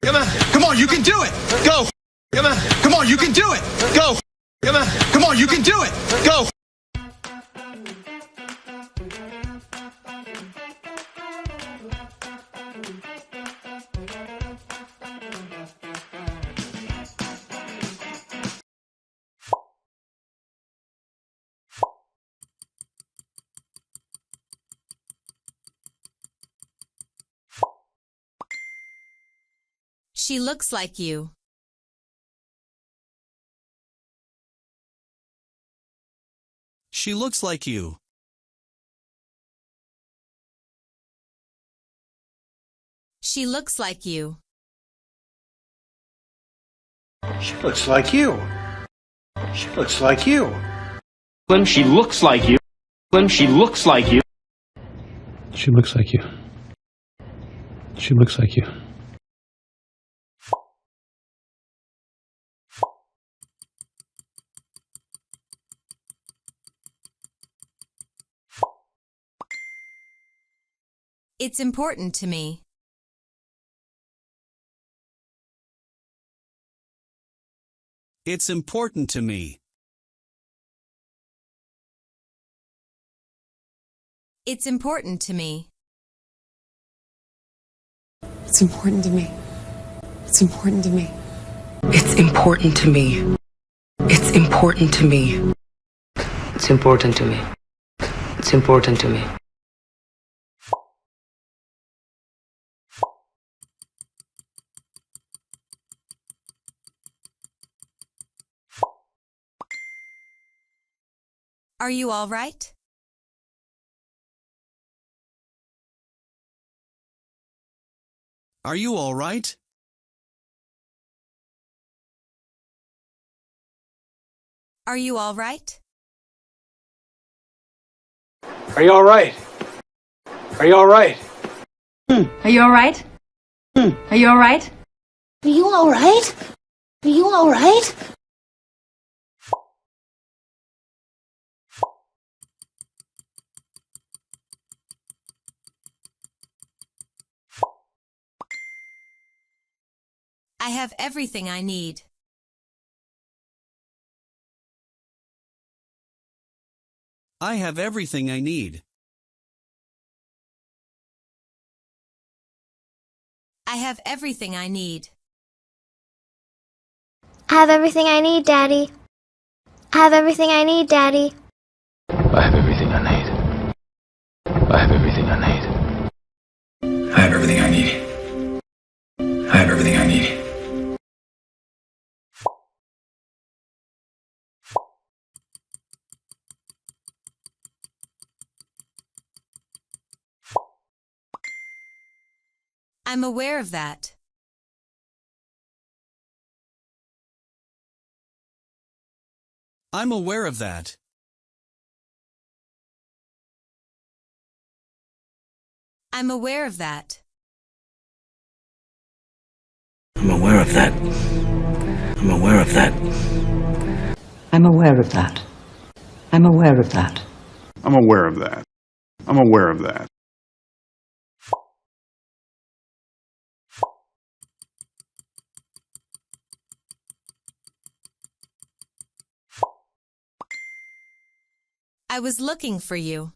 Come on. Come on, you can do it. Go. Come on. Come on, you can do it. Go. Come on. Come on, you can do it. Go. She looks like you. She looks like you. She looks like you. She looks like you. She looks like you. Slim, she looks like you. Slim, she looks like you. She looks like you. She looks like you. It's important to me. It's important to me. It's important to me. It's important to me. It's important to me. It's important to me. It's important to me. It's important to me. It's important to me. Are you all right? Are you all right? Are you all right? Are you all right? Are you all right? Are you all right? Are you all right? Are you all right? Are you all right? I have everything I need. I have everything I need. I have everything I need. I have everything I need, Daddy. I have everything I need, Daddy. I have everything I need. I have everything I need. I have everything I need. I have everything I need. I'm aware of that. I'm aware of that. I'm aware of that. I'm aware of that. I'm aware of that. I'm aware of that. I'm aware of that. I'm aware of that. I'm aware of that. I was looking for you.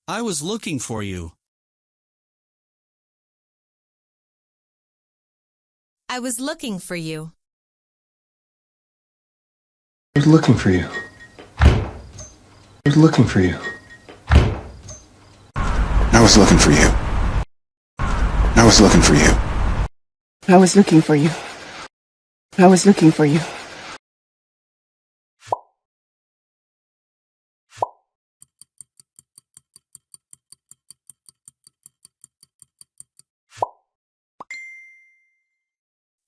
I was looking for you. I was looking for you. I was looking for you. I was looking for you. I was looking for you. I was looking for you. I was looking for you. I was looking for you.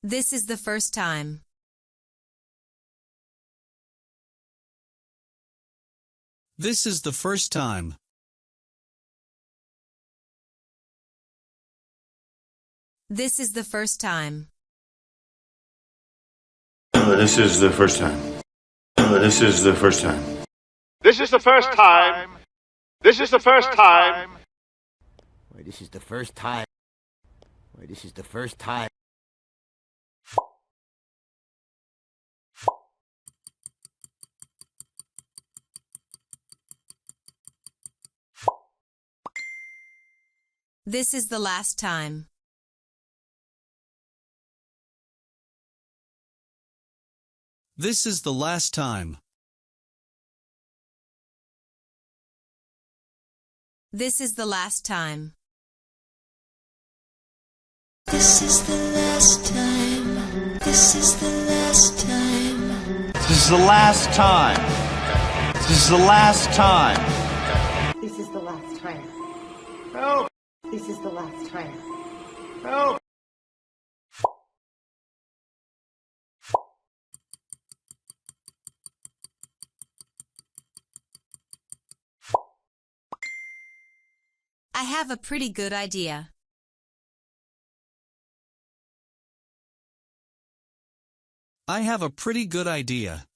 This is the first time. This is the first time. This is the first time. This is the first time. This is the first time. This is the first time. This is the first time. This is the first time. This is the first time. This is the last time. This is the last time. This is the last time. This is the last time. This is the last time. This is the last time. This is the last time. This is the last time. Help! This is the last time. Help! I have a pretty good idea. I have a pretty good idea.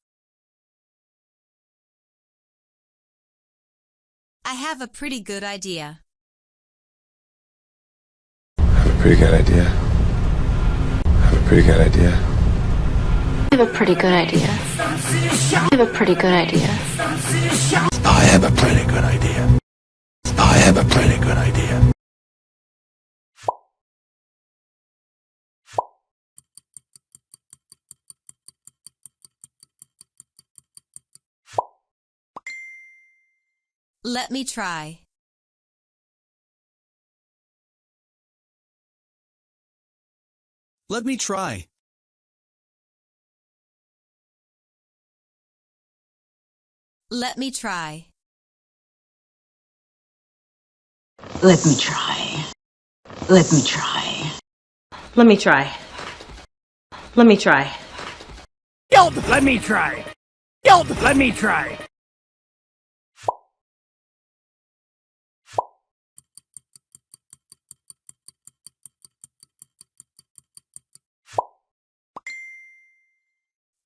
I have a pretty good idea. I have a pretty good idea. I have a pretty good idea. I have a pretty good idea. I have a pretty good idea. I have a pretty good idea. I have a pretty good idea. Let me try. Let me try. Let me try. Let me try. Let me try. Let me try. Let me try. Let me try. Let me try.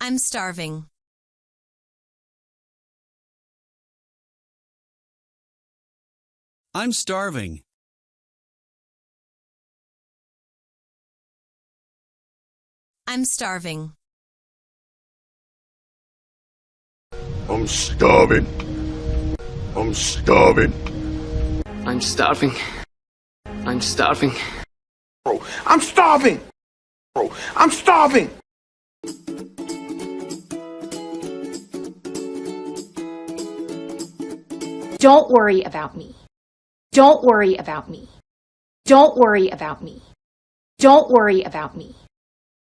I'm starving. I'm starving. I'm starving. I'm starving. I'm starving. I'm starving. I'm starving. Bro, I'm starving. Bro, I'm starving. Don't worry about me. Don't worry about me. Don't worry about me. Don't worry about me.